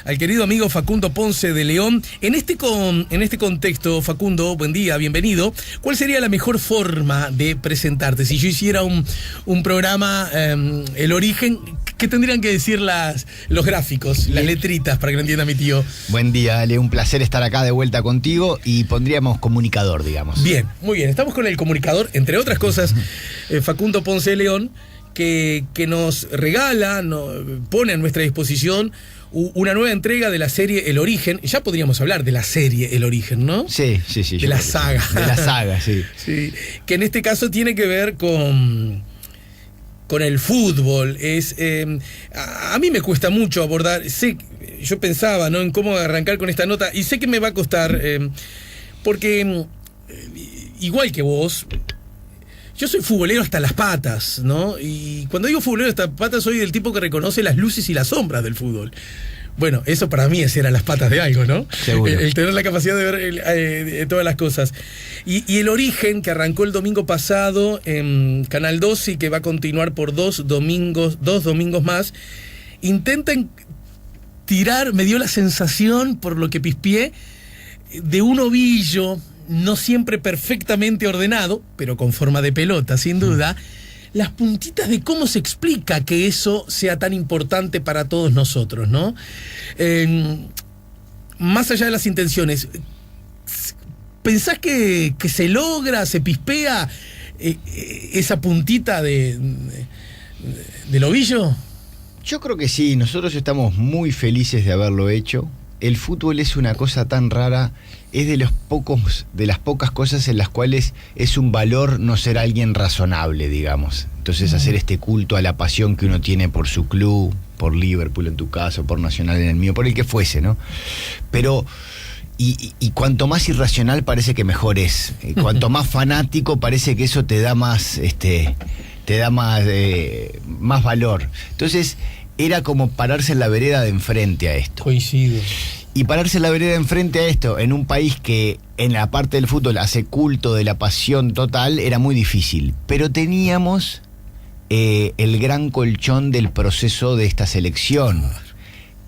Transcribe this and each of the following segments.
al querido amigo Facundo Ponce de León. En este contexto, Facundo, buen día, bienvenido. ¿Cuál sería la mejor forma de presentarte? Si yo hiciera un programa, El Origen, ¿qué tendrían que decir los gráficos, las letritas, para que lo entienda mi tío? Buen día, Ale, un placer estar acá de vuelta contigo y pondríamos comunicador, digamos. Bien, muy bien. Estamos con el comunicador, entre otras cosas, Facundo Ponce de León, que nos regala, pone a nuestra disposición una nueva entrega de la serie El Origen. Ya podríamos hablar de la serie El Origen, ¿no? Sí. De la saga. De la saga, sí. Sí. Que en este caso tiene que ver con el fútbol. A mí me cuesta mucho abordar. Yo pensaba, ¿no?, en cómo arrancar con esta nota, y sé que me va a costar, porque igual que vos, yo soy futbolero hasta las patas, ¿no? Y cuando digo futbolero hasta las patas, soy del tipo que reconoce las luces y las sombras del fútbol. Bueno, eso para mí es ser a las patas de algo, ¿no? Seguro. El tener la capacidad de ver todas las cosas. Y El Origen, que arrancó el domingo pasado en Canal 2 y que va a continuar por dos domingos más, intentan tirar, me dio la sensación, por lo que pispié, de un ovillo no siempre perfectamente ordenado, pero con forma de pelota, sin duda, las puntitas de cómo se explica que eso sea tan importante para todos nosotros, ¿no? Más allá de las intenciones, ¿pensás que se logra, se pispea esa puntita del ovillo? Yo creo que sí, nosotros estamos muy felices de haberlo hecho. El fútbol es una cosa tan rara, es de las pocas cosas en las cuales es un valor no ser alguien razonable, digamos. Entonces hacer este culto a la pasión que uno tiene por su club, por Liverpool en tu caso, por Nacional en el mío, por el que fuese, ¿no? Pero y cuanto más irracional parece que mejor es. Cuanto más fanático parece que eso te da más más valor. Entonces era como pararse en la vereda de enfrente a esto. Coincido. Y pararse en la vereda de enfrente a esto, en un país que en la parte del fútbol hace culto de la pasión total, era muy difícil. Pero teníamos el gran colchón del proceso de esta selección,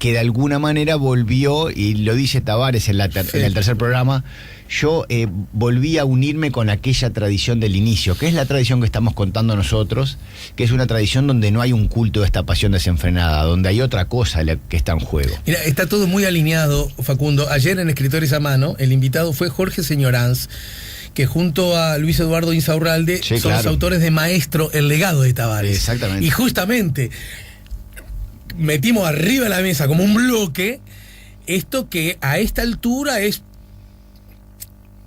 que de alguna manera volvió, y lo dice Tavares en el tercer programa, yo volví a unirme con aquella tradición del inicio, que es la tradición que estamos contando nosotros, que es una tradición donde no hay un culto de esta pasión desenfrenada, donde hay otra cosa que está en juego. Mira, está todo muy alineado, Facundo. Ayer en Escritores a Mano, el invitado fue Jorge Señoranz, que junto a Luis Eduardo Insaurralde son los autores de Maestro, el legado de Tavares. Exactamente. Y justamente metimos arriba de la mesa como un bloque esto que a esta altura es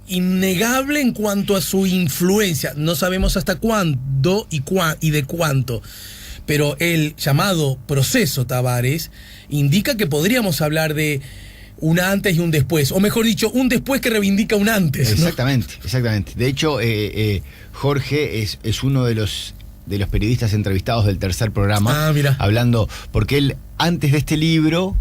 innegable en cuanto a su influencia. No sabemos hasta cuándo y de cuánto, pero el llamado proceso Tavares indica que podríamos hablar de un antes y un después, o mejor dicho, un después que reivindica un antes, ¿no? Exactamente. De hecho, Jorge es uno de los periodistas entrevistados del tercer programa, mira, hablando, porque él antes de este libro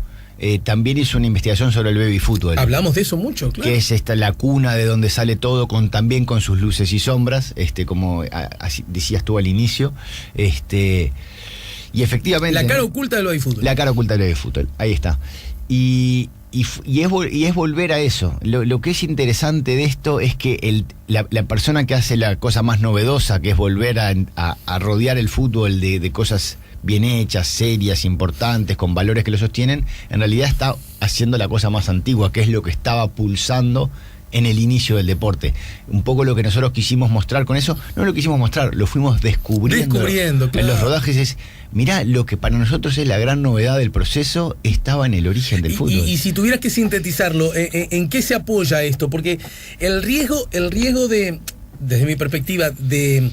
también hizo una investigación sobre el baby fútbol. Hablamos de eso mucho, claro. Que es la cuna de donde sale todo, también con sus luces y sombras, como así decías tú al inicio. Y efectivamente, la cara oculta del baby fútbol. La cara oculta del baby fútbol, ahí está. Y es volver a eso. Lo que es interesante de esto es que la persona que hace la cosa más novedosa, que es volver a rodear el fútbol de cosas bien hechas, serias, importantes, con valores que lo sostienen, en realidad está haciendo la cosa más antigua, que es lo que estaba pulsando en el inicio del deporte. Un poco lo que nosotros quisimos mostrar con eso, no lo quisimos mostrar, lo fuimos descubriendo claro. En los rodajes es, mirá, lo que para nosotros es la gran novedad del proceso estaba en el origen del fútbol. Y si tuvieras que sintetizarlo, ¿en qué se apoya esto? Porque el riesgo de, desde mi perspectiva, de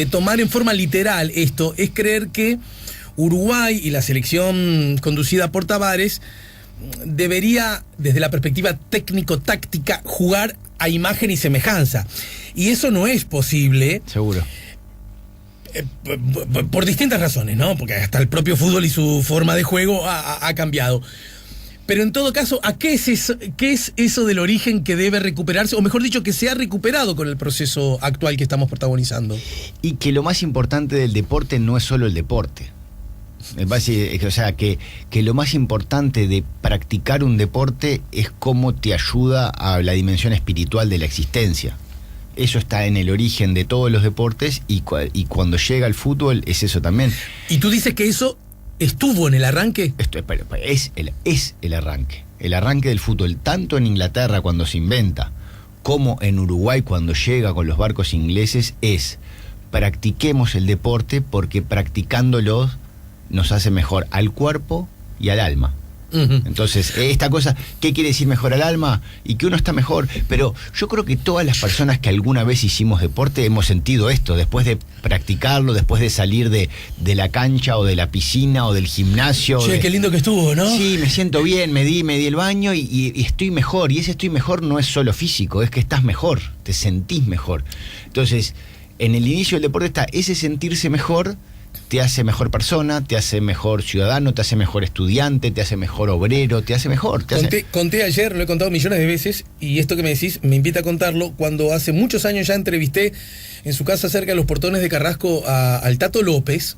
tomar en forma literal esto, es creer que Uruguay y la selección conducida por Tavares debería, desde la perspectiva técnico-táctica, jugar a imagen y semejanza. Y eso no es posible. Seguro. Por distintas razones, ¿no? Porque hasta el propio fútbol y su forma de juego ha cambiado. Pero en todo caso, ¿a qué es eso del origen que debe recuperarse? O mejor dicho, que se ha recuperado con el proceso actual que estamos protagonizando. Y que lo más importante del deporte no es solo el deporte. Me parece, o sea, que lo más importante de practicar un deporte es cómo te ayuda a la dimensión espiritual de la existencia. Eso está en el origen de todos los deportes y cuando llega el fútbol es eso también. ¿Y tú dices que eso estuvo en el arranque? Es el arranque. El arranque del fútbol, tanto en Inglaterra cuando se inventa, como en Uruguay cuando llega con los barcos ingleses, es practiquemos el deporte porque practicándolo nos hace mejor al cuerpo y al alma. Uh-huh. Entonces, esta cosa, ¿qué quiere decir mejor al alma? Y que uno está mejor. Pero yo creo que todas las personas que alguna vez hicimos deporte hemos sentido esto, después de practicarlo, después de salir de la cancha o de la piscina o del gimnasio. Che, qué lindo que estuvo, ¿no? Sí, me siento bien, me di el baño y estoy mejor. Y ese estoy mejor no es solo físico, es que estás mejor, te sentís mejor. Entonces, en el inicio del deporte está ese sentirse mejor. Te hace mejor persona, te hace mejor ciudadano, te hace mejor estudiante, te hace mejor obrero, te hace mejor. Conté ayer, lo he contado millones de veces, y esto que me decís me invita a contarlo, cuando hace muchos años ya entrevisté en su casa cerca de los Portones de Carrasco al Tato López.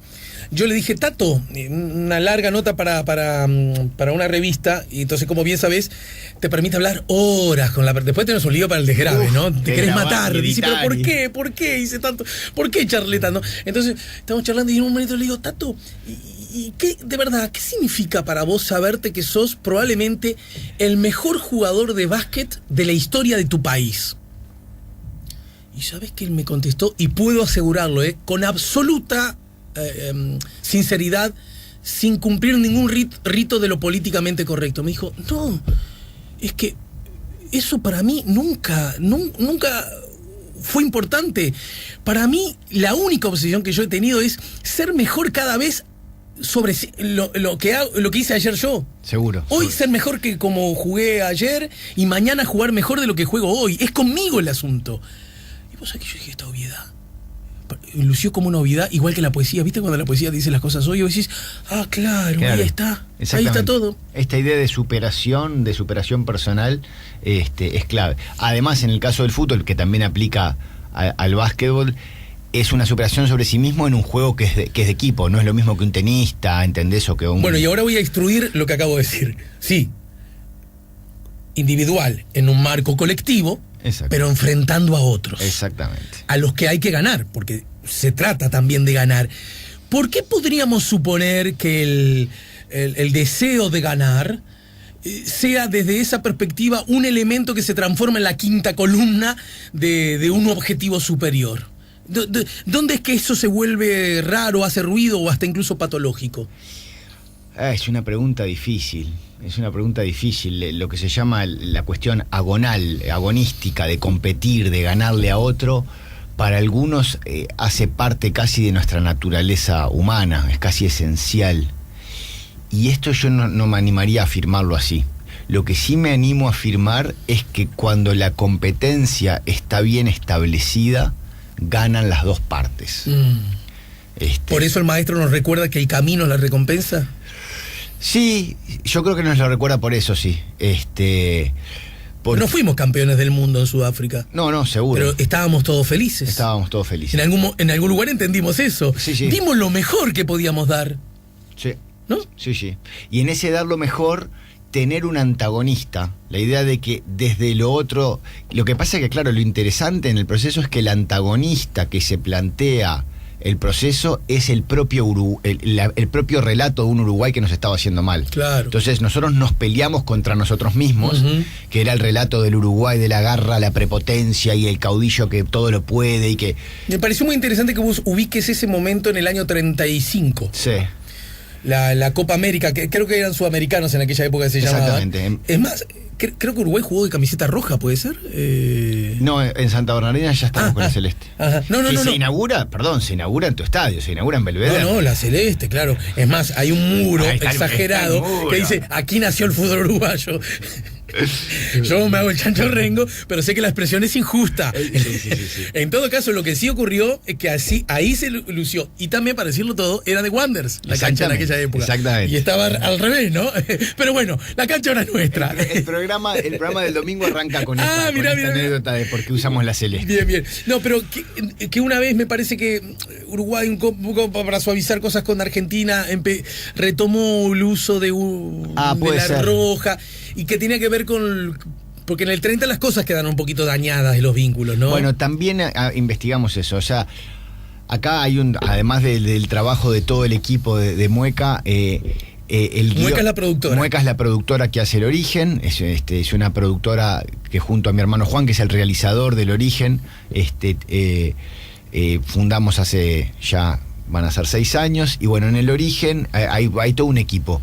Yo le dije, Tato, una larga nota para una revista, y entonces, como bien sabés, te permite hablar horas con la... Después tenés un lío para el desgrave, ¿no? Te querés matar. Dice, pero ¿por qué? ¿Por qué hice tanto? ¿Por qué charlé tanto? Entonces, estamos charlando y en un momento le digo, Tato, ¿y qué, de verdad, qué significa para vos saberte que sos probablemente el mejor jugador de básquet de la historia de tu país? Y sabés que él me contestó, y puedo asegurarlo, con absoluta... sinceridad, sin cumplir ningún rito de lo políticamente correcto. Me dijo, no, es que eso para mí nunca fue importante. Para mí la única obsesión que yo he tenido es ser mejor cada vez sobre lo que hice ayer yo. Seguro. Hoy ser mejor que como jugué ayer y mañana jugar mejor de lo que juego hoy. Es conmigo el asunto. Y vos sabés que yo dije, esta obviedad lució como una obviedad, igual que la poesía. ¿Viste cuando la poesía dice las cosas hoy? Y vos decís, claro, ahí está todo. Esta idea de superación personal es clave. Además, en el caso del fútbol, que también aplica al básquetbol, es una superación sobre sí mismo en un juego que es de equipo. No es lo mismo que un tenista, ¿entendés? O que un... Bueno, y ahora voy a instruir lo que acabo de decir. Sí, individual, en un marco colectivo, pero enfrentando a otros. Exactamente. A los que hay que ganar, porque se trata también de ganar. ¿Por qué podríamos suponer que el deseo de ganar sea desde esa perspectiva un elemento que se transforma en la quinta columna de un objetivo superior? ¿Dónde es que eso se vuelve raro, hace ruido o hasta incluso patológico? Es una pregunta difícil. Es una pregunta difícil. Lo que se llama la cuestión agonística, de competir, de ganarle a otro, para algunos hace parte casi de nuestra naturaleza humana, es casi esencial. Y esto yo no me animaría a afirmarlo así. Lo que sí me animo a afirmar es que cuando la competencia está bien establecida, ganan las dos partes. ¿Por eso el maestro nos recuerda que el camino es la recompensa? Sí, yo creo que nos lo recuerda por eso, sí. No fuimos campeones del mundo en Sudáfrica. No, seguro. Pero estábamos todos felices. Estábamos todos felices. En algún lugar entendimos eso. Sí. Dimos lo mejor que podíamos dar. Sí. ¿No? Sí. Y en ese dar lo mejor, tener un antagonista. La idea de que desde lo otro... Lo que pasa es que, claro, lo interesante en el proceso es que el antagonista que se plantea el proceso es el propio relato de un Uruguay que nos estaba haciendo mal. Claro. Entonces nosotros nos peleamos contra nosotros mismos, que era el relato del Uruguay de la garra, la prepotencia y el caudillo que todo lo puede y que... Me pareció muy interesante que vos ubiques ese momento en el año 35. Sí. La Copa América, que creo que eran sudamericanos en aquella época que se llamaba. Exactamente. Es más, creo que Uruguay jugó de camiseta roja, ¿puede ser? No, en Santa Bernardina ya estamos con la celeste. Ajá. No. Se inaugura en tu estadio, se inaugura en Belvedere. No, la celeste, claro. Es más, hay un muro exagerado que dice, aquí nació el fútbol uruguayo. Yo me hago el chancho rengo, pero sé que la expresión es injusta. Sí. En todo caso, lo que sí ocurrió es que ahí se lució. Y también, para decirlo todo, era de Wanderers la cancha en aquella época. Exactamente. Y estaba al revés, ¿no? Pero bueno, la cancha ahora es nuestra. El programa del domingo arranca con esta anécdota de por qué usamos la celeste. Bien. No, pero que una vez me parece que Uruguay, un poco para suavizar cosas con Argentina, retomó el uso de la roja, y que tenía que ver con... Porque en el 30 las cosas quedaron un poquito dañadas de los vínculos, ¿no? Bueno, también investigamos eso. O sea, acá hay además del trabajo de todo el equipo de Mueca, Mueca es la productora. Mueca es la productora que hace El Origen. Es una productora que, junto a mi hermano Juan, que es el realizador del Origen, fundamos hace ya, van a ser 6 años. Y bueno, en El Origen hay todo un equipo.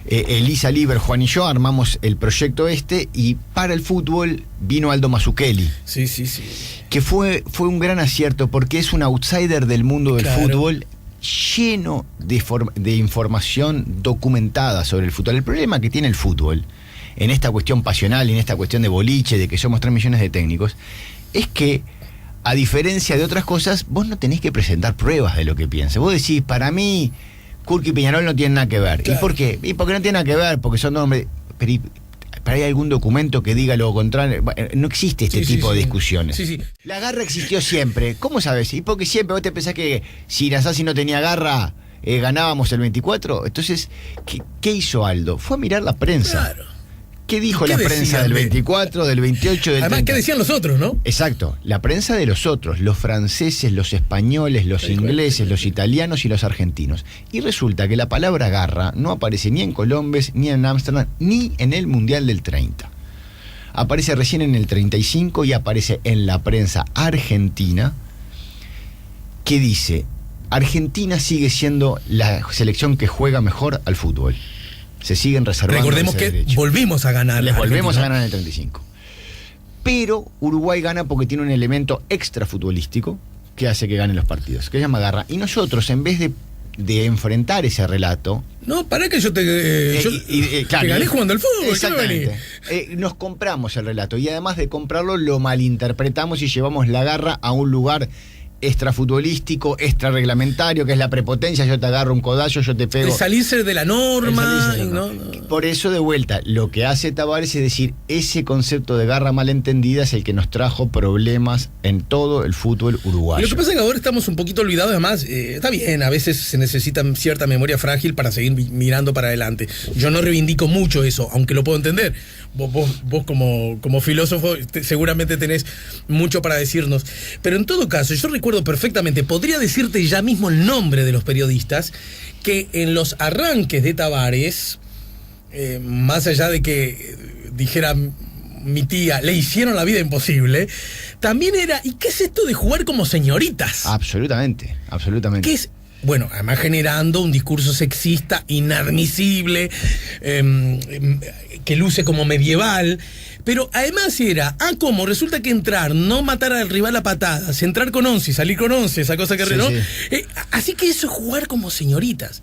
Elisa Liber, Juan y yo armamos el proyecto y para el fútbol vino Aldo Mazzucchelli. Sí. Que fue un gran acierto, porque es un outsider del mundo del fútbol, lleno de información documentada sobre el fútbol. El problema que tiene el fútbol, en esta cuestión pasional, en esta cuestión de boliche, de que somos 3 millones de técnicos, es que, a diferencia de otras cosas, vos no tenés que presentar pruebas de lo que piensas. Vos decís, para mí, Kurki y Peñarol no tienen nada que ver. Claro. ¿Y por qué? Y porque no tienen nada que ver, porque son nombres... Pero ¿hay algún documento que diga lo contrario? Bueno, no existe este tipo de discusiones. Sí. La garra existió siempre. ¿Cómo sabes? Y porque siempre vos te pensás que si Irasasi no tenía garra, ganábamos el 24. Entonces, ¿qué hizo Aldo? Fue a mirar la prensa. Claro. ¿Qué dijo la prensa del 24, del 28, del 30? Además, ¿qué decían los otros, no? Exacto, la prensa de los otros, los franceses, los españoles, los ingleses, los italianos y los argentinos. Y resulta que la palabra garra no aparece ni en Colombes, ni en Ámsterdam, ni en el Mundial del 30. Aparece recién en el 35 y aparece en la prensa argentina, que dice: Argentina sigue siendo la selección que juega mejor al fútbol. Se siguen reservando. Recordemos que derecho. volvimos a ganar. Les volvemos a ganar en el 35. Pero Uruguay gana porque tiene un elemento extra futbolístico que hace que gane los partidos, que se llama garra. Y nosotros, en vez de enfrentar ese relato... No, para que yo te gané jugando al fútbol. Exactamente. Nos compramos el relato, y además de comprarlo, lo malinterpretamos y llevamos la garra a un lugar extrafutbolístico, extrarreglamentario, que es la prepotencia. Yo te agarro un codazo, yo te pego. El salirse de la norma. No. Por eso, de vuelta, lo que hace Tavares es decir, ese concepto de garra malentendida es el que nos trajo problemas en todo el fútbol uruguayo. Y lo que pasa es que ahora estamos un poquito olvidados. Además, está bien, a veces se necesita cierta memoria frágil para seguir mirando para adelante. Yo no reivindico mucho eso, aunque lo puedo entender. Vos como filósofo seguramente tenés mucho para decirnos. Pero en todo caso, yo recuerdo perfectamente, podría decirte ya mismo el nombre de los periodistas que en los arranques de Tavares, más allá de que dijera mi tía, le hicieron la vida imposible, también era, ¿y qué es esto de jugar como señoritas? Absolutamente. ¿Qué es? Bueno, además generando un discurso sexista inadmisible, que luce como medieval, pero además era, ¿cómo? Resulta que entrar, no matar al rival a patadas, entrar con 11 y salir con 11, esa cosa que... Sí, ¿no? sí. Así que eso es jugar como señoritas.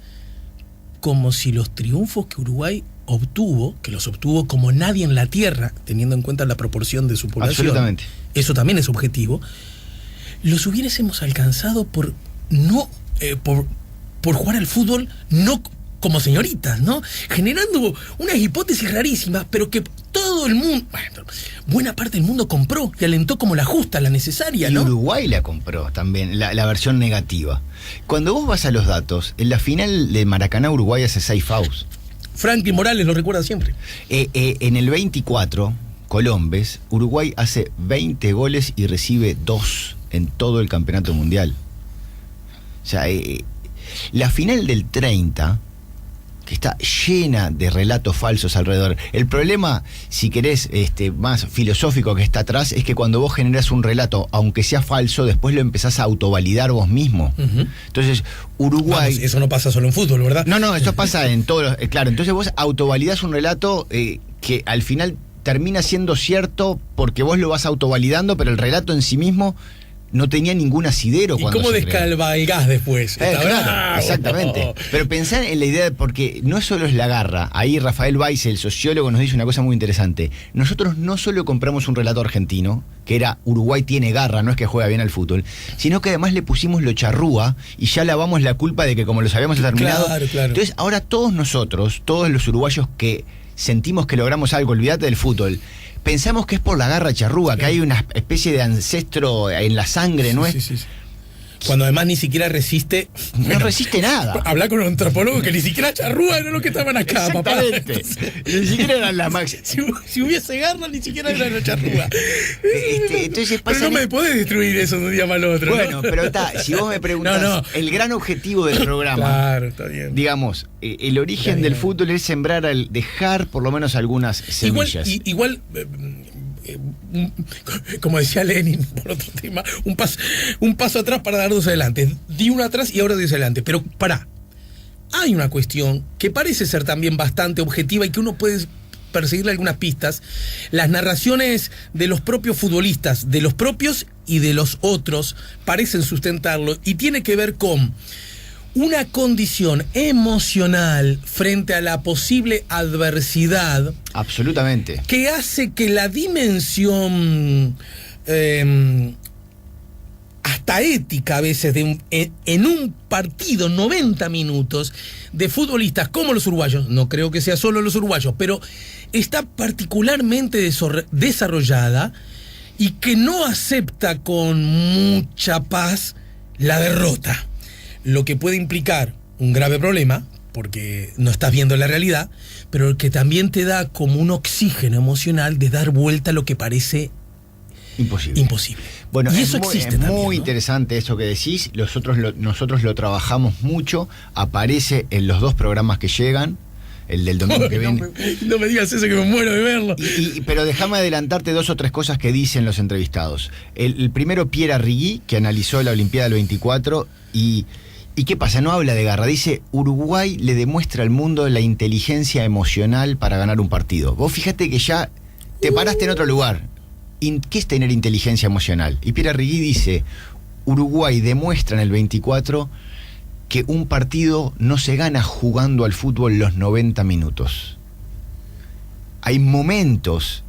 Como si los triunfos que Uruguay obtuvo, que los obtuvo como nadie en la tierra, teniendo en cuenta la proporción de su población, Absolutamente. Eso también es objetivo, los hubiésemos alcanzado por jugar al fútbol no como señoritas, ¿no? Generando unas hipótesis rarísimas, pero que todo el mundo, buena parte del mundo compró y alentó como la justa, la necesaria, ¿no? Y Uruguay la compró también, la versión negativa. Cuando vos vas a los datos, en la final de Maracaná, Uruguay hace 6 fouls. Franklin Morales lo recuerda siempre. En el 24, Colombes, Uruguay hace 20 goles y recibe 2 en todo el campeonato mundial. O sea, la final del 30, que está llena de relatos falsos alrededor. El problema, si querés, más filosófico que está atrás, es que cuando vos generás un relato, aunque sea falso, después lo empezás a autovalidar vos mismo. Uh-huh. Entonces, Uruguay... Vamos, eso no pasa solo en fútbol, ¿verdad? No, eso pasa en todos los... Claro, entonces vos autovalidás un relato que al final termina siendo cierto porque vos lo vas autovalidando, pero el relato en sí mismo no tenía ningún asidero. ¿Y cuando cómo se creó. descalvaigás después? Está Claro, bravo. exactamente. Pero pensá en la idea de, porque no solo es la garra. Ahí Rafael Weiss, el sociólogo, nos dice una cosa muy interesante. Nosotros no solo compramos un relato argentino, que era Uruguay tiene garra, no es que juega bien al fútbol, sino que además le pusimos lo charrúa y ya lavamos la culpa de que como los habíamos determinado. Claro. Entonces ahora todos nosotros, todos los uruguayos que sentimos que logramos algo, olvídate del fútbol, pensamos que es por la garra charrúa, que hay una especie de ancestro en la sangre, ¿no es? Sí. Cuando además ni siquiera resiste. No resiste nada. Hablar con un antropólogo que ni siquiera charrúa era lo que estaban acá, papá. Exactamente. Ni siquiera eran las máximas. Si hubiese garra, ni siquiera era la charrúa. Entonces Pero no me podés destruir eso de un día para el otro. Bueno, ¿no? pero si vos me preguntás, No. el gran objetivo del programa, Claro, está bien. digamos, el origen Está del bien. fútbol es sembrar, dejar por lo menos algunas semillas. Igual, como decía Lenin, por otro tema, un paso atrás para dar dos adelante. Di uno atrás y ahora 10 adelante. Pero pará, hay una cuestión que parece ser también bastante objetiva y que uno puede perseguirle algunas pistas. Las narraciones de los propios futbolistas, de los propios y de los otros, parecen sustentarlo y tiene que ver con una condición emocional frente a la posible adversidad Absolutamente. que hace que la dimensión hasta ética a veces en un partido 90 minutos de futbolistas como los uruguayos, no creo que sea solo los uruguayos, pero está particularmente desarrollada y que no acepta con mucha paz la derrota, lo que puede implicar un grave problema, porque no estás viendo la realidad, pero que también te da como un oxígeno emocional de dar vuelta a lo que parece imposible. Bueno, y eso es existe muy también, ¿no? interesante eso que decís. Nosotros lo trabajamos mucho. Aparece en los 2 programas que llegan. El del domingo que viene. No me digas eso que me muero de verlo. Pero déjame adelantarte 2 o 3 cosas que dicen los entrevistados. El primero, Pierre Arrigui, que analizó la Olimpiada del 24 ¿Y qué pasa? No habla de garra. Dice, Uruguay le demuestra al mundo la inteligencia emocional para ganar un partido. Vos fíjate que ya te paraste en otro lugar. ¿Qué es tener inteligencia emocional? Y Pierre Arrigui dice, Uruguay demuestra en el 24 que un partido no se gana jugando al fútbol los 90 minutos. Hay momentos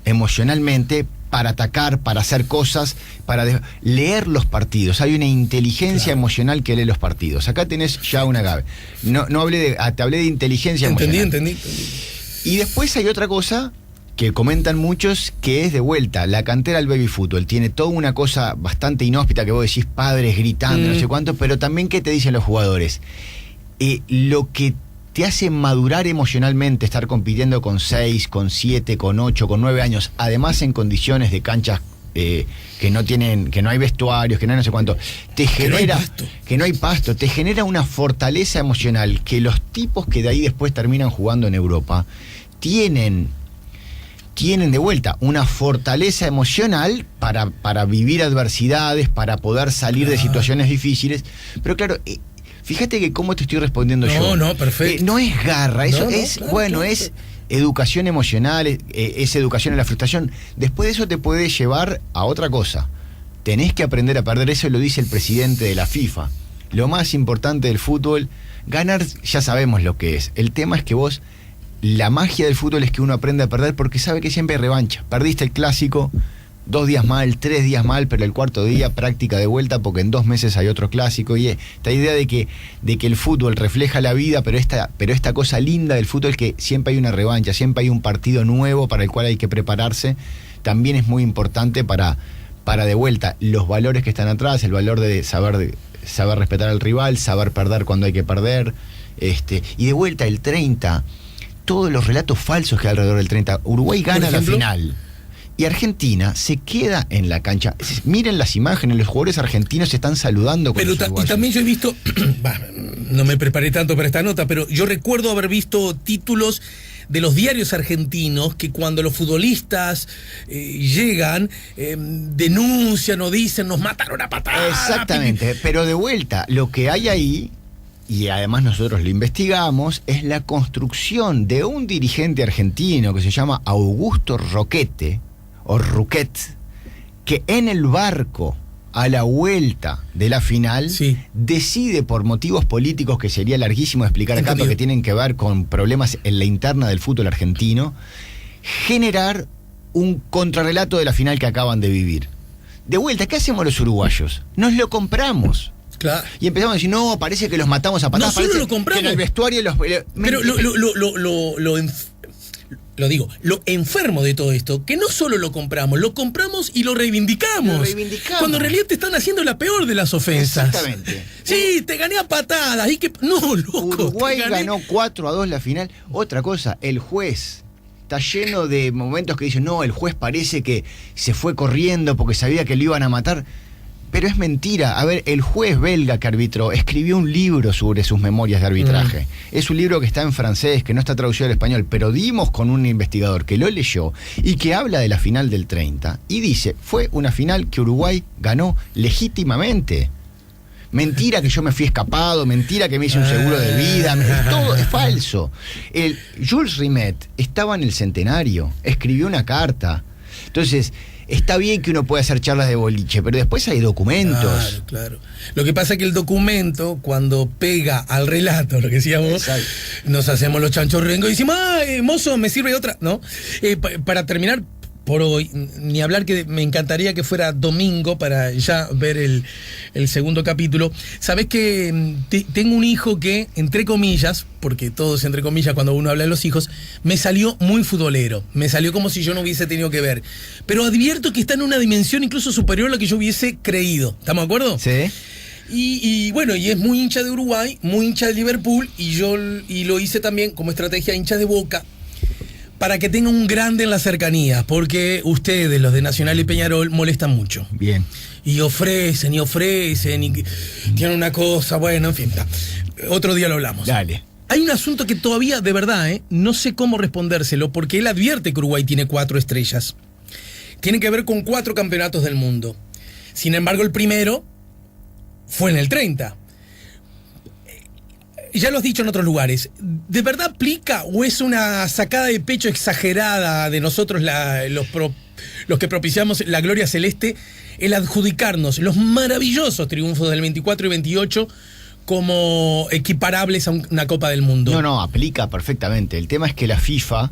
emocionalmente para atacar, para hacer cosas, para leer los partidos. Hay una inteligencia emocional que lee los partidos. Acá tenés ya una clave. No hablé te hablé de inteligencia emocional. Entendí. Y después hay otra cosa que comentan muchos, que es de vuelta, la cantera del baby fútbol. Tiene toda una cosa bastante inhóspita que vos decís padres gritando, no sé cuánto, pero también ¿qué te dicen los jugadores? Lo que te hace madurar emocionalmente, estar compitiendo con 6, con 7, con 8, con 9 años, además en condiciones de canchas que no hay vestuarios, que no hay no sé cuánto, que no hay pasto, te genera una fortaleza emocional que los tipos que de ahí después terminan jugando en Europa tienen de vuelta una fortaleza emocional para vivir adversidades, para poder salir de situaciones difíciles. Pero claro, fíjate que cómo te estoy respondiendo yo. No, perfecto. No es garra, eso es, claro. Es educación emocional, es educación en la frustración. Después de eso te puede llevar a otra cosa. Tenés que aprender a perder, eso lo dice el presidente de la FIFA. Lo más importante del fútbol, ganar ya sabemos lo que es. El tema es que la magia del fútbol es que uno aprende a perder porque sabe que siempre hay revancha. Perdiste el clásico, 2 días mal, 3 días mal, pero el 4º día práctica de vuelta porque en 2 meses hay otro clásico. Y esta idea de que el fútbol refleja la vida, pero esta cosa linda del fútbol es que siempre hay una revancha, siempre hay un partido nuevo para el cual hay que prepararse, también es muy importante para de vuelta los valores que están atrás, el valor de saber respetar al rival, saber perder cuando hay que perder. Y de vuelta el 30... todos los relatos falsos que hay alrededor del 30. Uruguay gana la final y Argentina se queda en la cancha. Miren las imágenes, los jugadores argentinos se están saludando con los uruguayos. Y también yo he visto, no me preparé tanto para esta nota, pero yo recuerdo haber visto títulos de los diarios argentinos que cuando los futbolistas llegan, denuncian o dicen, nos mataron a patadas. Exactamente, pero de vuelta, lo que hay ahí, y además nosotros lo investigamos, es la construcción de un dirigente argentino que se llama Augusto Roquette, que en el barco a la vuelta de la final, Sí. decide por motivos políticos que sería larguísimo de explicar acá, Entendido. porque tienen que ver con problemas en la interna del fútbol argentino, generar un contrarrelato de la final que acaban de vivir. De vuelta, ¿qué hacemos los uruguayos? Nos lo compramos. Claro. Y empezamos a decir, no, parece que los matamos a patadas. No solo parece lo compramos. que en el vestuario los... Pero lo enfermo de todo esto, que no solo lo compramos y lo reivindicamos. Lo reivindicamos. Cuando en realidad te están haciendo la peor de las ofensas. Exactamente. Sí, te gané a patadas. Y que, no, loco. Uruguay te gané. ganó 4-2 la final. Otra cosa, el juez está lleno de momentos que dicen, no, el juez parece que se fue corriendo porque sabía que lo iban a matar. Pero es mentira. A ver, el juez belga que arbitró escribió un libro sobre sus memorias de arbitraje. Es un libro que está en francés, que no está traducido al español, pero dimos con un investigador que lo leyó y que habla de la final del 30 y dice, fue una final que Uruguay ganó legítimamente. Mentira que yo me fui escapado, mentira que me hice un seguro de vida, todo es falso. Jules Rimet estaba en el centenario, escribió una carta. Entonces, está bien que uno pueda hacer charlas de boliche, pero después hay documentos. Claro, claro. Lo que pasa es que el documento, cuando pega al relato, lo que decíamos, Exacto. nos hacemos los chanchos rengos y decimos, mozo, me sirve otra, ¿no? Para terminar por hoy, ni hablar que me encantaría que fuera domingo para ya ver el segundo capítulo. Sabés que tengo un hijo que, entre comillas, porque todo es entre comillas cuando uno habla de los hijos, me salió muy futbolero. Me salió como si yo no hubiese tenido que ver. Pero advierto que está en una dimensión incluso superior a la que yo hubiese creído. ¿Estamos de acuerdo? ¿Sí? Y bueno, y es muy hincha de Uruguay, muy hincha de Liverpool, y lo hice también como estrategia hincha de Boca, para que tenga un grande en la cercanía, porque ustedes, los de Nacional y Peñarol, molestan mucho. Bien. Y ofrecen, y tienen una cosa, bueno, en fin, está. Otro día lo hablamos. Dale. Hay un asunto que todavía, de verdad, no sé cómo respondérselo, porque él advierte que Uruguay tiene 4 estrellas. Tiene que ver con 4 campeonatos del mundo. Sin embargo, el primero fue en el 30. Ya lo has dicho en otros lugares. ¿De verdad aplica o es una sacada de pecho exagerada de nosotros los que propiciamos la gloria celeste el adjudicarnos los maravillosos triunfos del 24 y 28 como equiparables a una Copa del Mundo? No, aplica perfectamente. El tema es que la FIFA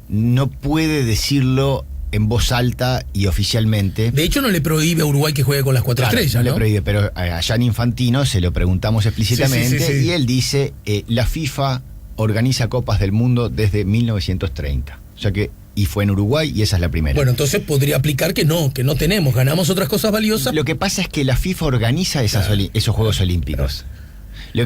no puede decirlo en voz alta y oficialmente. De hecho, no le prohíbe a Uruguay que juegue con las 4 Claro, estrellas, no ¿no? le prohíbe, pero a Gianni Infantino se lo preguntamos explícitamente Sí. y él dice, la FIFA organiza Copas del Mundo desde 1930. O sea que, y fue en Uruguay y esa es la primera. Bueno, entonces podría aplicar que no tenemos, ganamos otras cosas valiosas. Lo que pasa es que la FIFA organiza esos Juegos Olímpicos.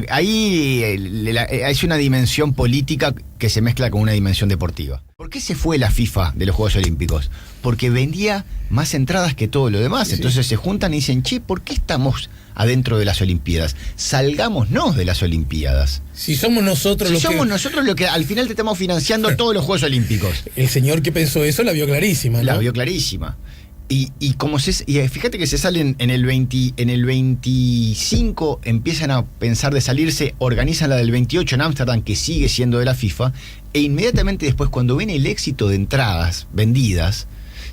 Ahí es una dimensión política que se mezcla con una dimensión deportiva. ¿Por qué se fue la FIFA de los Juegos Olímpicos? Porque vendía más entradas que todo lo demás. Sí. Entonces se juntan y dicen, che, ¿por qué estamos adentro de las Olimpiadas? Salgámonos de las Olimpiadas. Si somos nosotros Nosotros lo que al final te estamos financiando todos los Juegos Olímpicos. El señor que pensó eso la vio clarísima, ¿no? La vio clarísima. Y fíjate que se salen en el 25, empiezan a pensar de salirse, organizan la del 28 en Ámsterdam, que sigue siendo de la FIFA, e inmediatamente después, cuando ven el éxito de entradas vendidas,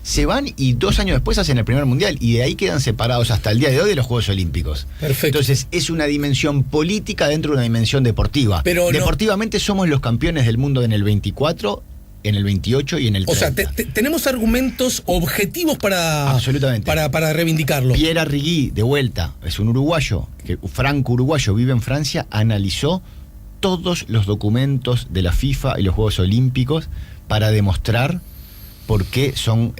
se van y 2 años después hacen el primer mundial, y de ahí quedan separados hasta el día de hoy de los Juegos Olímpicos. Perfecto. Entonces es una dimensión política dentro de una dimensión deportiva. Pero deportivamente somos los campeones del mundo en el 24, en el 28 y en el 30. O sea, tenemos argumentos objetivos Absolutamente. para reivindicarlo. Pierre Arrigui, de vuelta, es un uruguayo, franco-uruguayo, vive en Francia, analizó todos los documentos de la FIFA y los Juegos Olímpicos para demostrar por qué son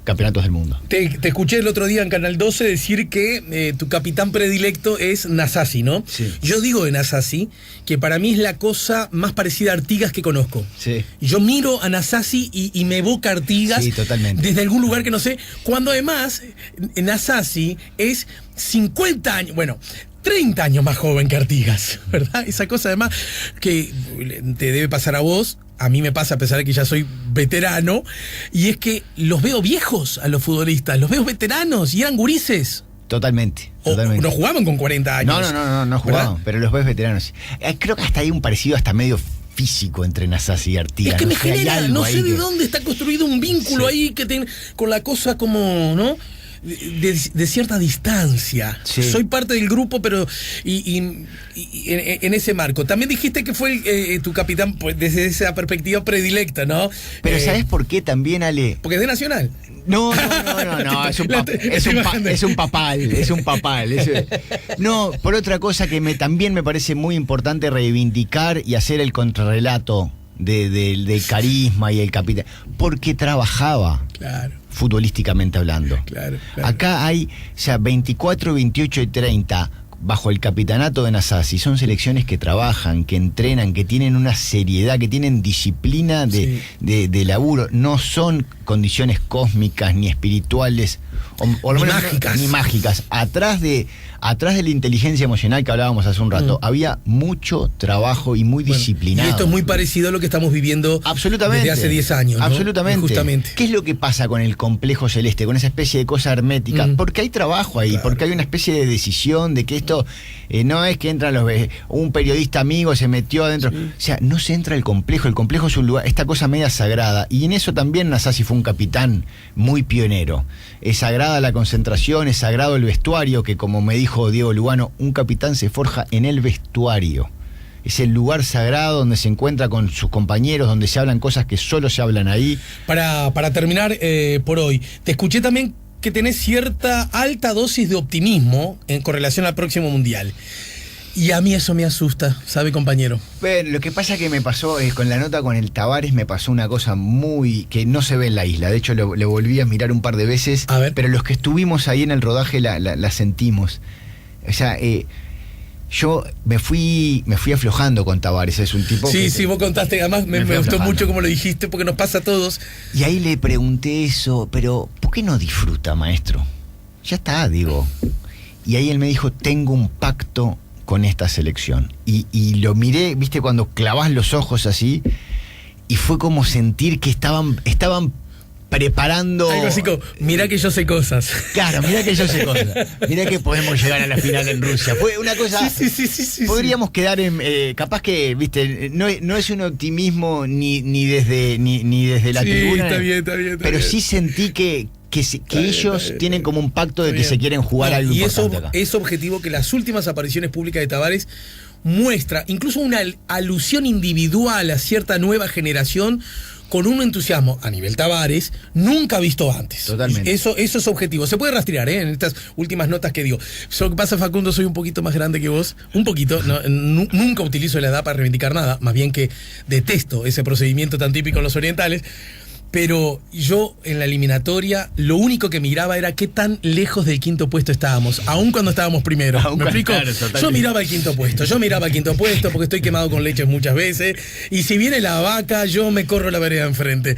campeonatos del mundo. Te escuché el otro día en Canal 12 decir que tu capitán predilecto es Nasasi, ¿no? Sí. Yo digo de Nasasi que para mí es la cosa más parecida a Artigas que conozco. Sí. Yo miro a Nasasi y me evoca Artigas. Sí, totalmente. Desde algún lugar que no sé. Cuando además Nasasi es 50 años, bueno, 30 años más joven que Artigas, ¿verdad? Esa cosa además que te debe pasar a vos, a mí me pasa a pesar de que ya soy veterano, y es que los veo viejos a los futbolistas, los veo veteranos y eran gurises. Totalmente. O no jugaban con 40 años. No jugaban, ¿verdad? pero los ves veteranos. Creo que hasta hay un parecido hasta medio físico entre Nasasi y Artigas. Es que me hay genera, algo no sé ahí de dónde está construido un vínculo ahí que tiene con la cosa como, ¿no? de cierta distancia. Sí. Soy parte del grupo, pero y en ese marco. También dijiste que fue tu capitán pues, desde esa perspectiva predilecta, ¿no? Pero ¿sabes por qué también, Ale? Porque es de Nacional. No, es un papal. No, por otra cosa que también me parece muy importante reivindicar y hacer el contrarrelato del carisma y el capitán, porque trabajaba. Claro. Futbolísticamente hablando. Claro. Acá hay, o sea, 24, 28 y 30 bajo el capitanato de Nasazzi, son selecciones que trabajan, que entrenan, que tienen una seriedad, que tienen disciplina de laburo. No son condiciones cósmicas ni espirituales o ni menos, mágicas. Ni mágicas. Atrás de la inteligencia emocional que hablábamos hace un rato, había mucho trabajo y muy disciplinado. Y esto es muy parecido a lo que estamos viviendo absolutamente, desde hace 10 años, ¿no? Absolutamente. Justamente. ¿Qué es lo que pasa con el complejo celeste, con esa especie de cosa hermética? Porque hay trabajo ahí, porque hay una especie de decisión de que esto no es que entran un periodista amigo se metió adentro. O sea, no se entra el complejo es un lugar, esta cosa media sagrada. Y en eso también Nasazzi fue un capitán muy pionero. Es sagrada la concentración, es sagrado el vestuario, que como me dijo Diego Lugano, un capitán se forja en el vestuario. Es el lugar sagrado donde se encuentra con sus compañeros, donde se hablan cosas que solo se hablan ahí. Para terminar por hoy, te escuché también que tenés cierta alta dosis de optimismo en correlación al próximo Mundial. Y a mí eso me asusta, ¿sabe, compañero? Bueno, lo que pasa que me pasó, con la nota con el Tavares, me pasó una cosa muy que no se ve en la isla. De hecho, lo volví a mirar un par de veces. A ver. Pero los que estuvimos ahí en el rodaje la sentimos. O sea, yo me fui aflojando con Tavares. Es un tipo Sí, vos contaste. Además, me gustó mucho como lo dijiste, porque nos pasa a todos. Y ahí le pregunté eso, pero ¿por qué no disfruta, maestro? Ya está, digo. Y ahí él me dijo, tengo un pacto con esta selección. Y lo miré, viste, cuando clavás los ojos así, y fue como sentir que estaban preparando... Algo así como, mirá que yo sé cosas. Claro, mirá que yo sé cosas. Mirá que podemos llegar a la final en Rusia. Fue una cosa... Sí. Podríamos quedar en... capaz que, viste, no es un optimismo ni desde la tribuna. Está bien. Pero sí sentí que ellos tienen como un pacto de que se quieren jugar algo importante acá. Y es objetivo que las últimas apariciones públicas de Tavares muestra incluso una alusión individual a cierta nueva generación con un entusiasmo a nivel Tavares nunca visto antes. Totalmente. Eso es objetivo. Se puede rastrear en estas últimas notas que digo. Lo que pasa, Facundo, soy un poquito más grande que vos. Un poquito. Nunca utilizo la edad para reivindicar nada. Más bien que detesto ese procedimiento tan típico en los orientales. Pero yo en la eliminatoria lo único que miraba era qué tan lejos del quinto puesto estábamos, aun cuando estábamos primero. ¿Me explico? Claro, yo miraba el quinto puesto porque estoy quemado con leches muchas veces. Y si viene la vaca, yo me corro la vereda enfrente.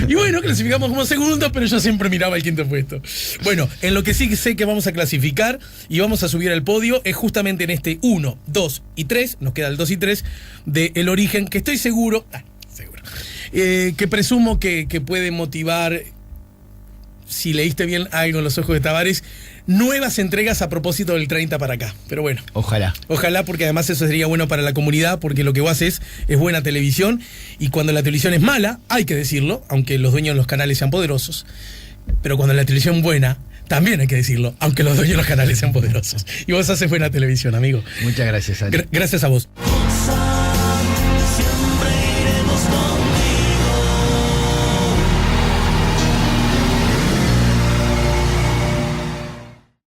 Y bueno, clasificamos como segundos, pero yo siempre miraba el quinto puesto. Bueno, en lo que sí sé que vamos a clasificar y vamos a subir al podio es justamente en este 1, 2 y 3, nos queda el 2 y 3 de El Origen, que estoy seguro... que presumo que puede motivar, si leíste bien algo en los ojos de Tavares, nuevas entregas a propósito del 30 para acá. Pero bueno. Ojalá, porque además eso sería bueno para la comunidad, porque lo que vos haces es buena televisión, y cuando la televisión es mala, hay que decirlo, aunque los dueños de los canales sean poderosos, pero cuando la televisión es buena, también hay que decirlo, aunque los dueños de los canales sean poderosos. Y vos haces buena televisión, amigo. Muchas gracias, Ale. Gracias a vos.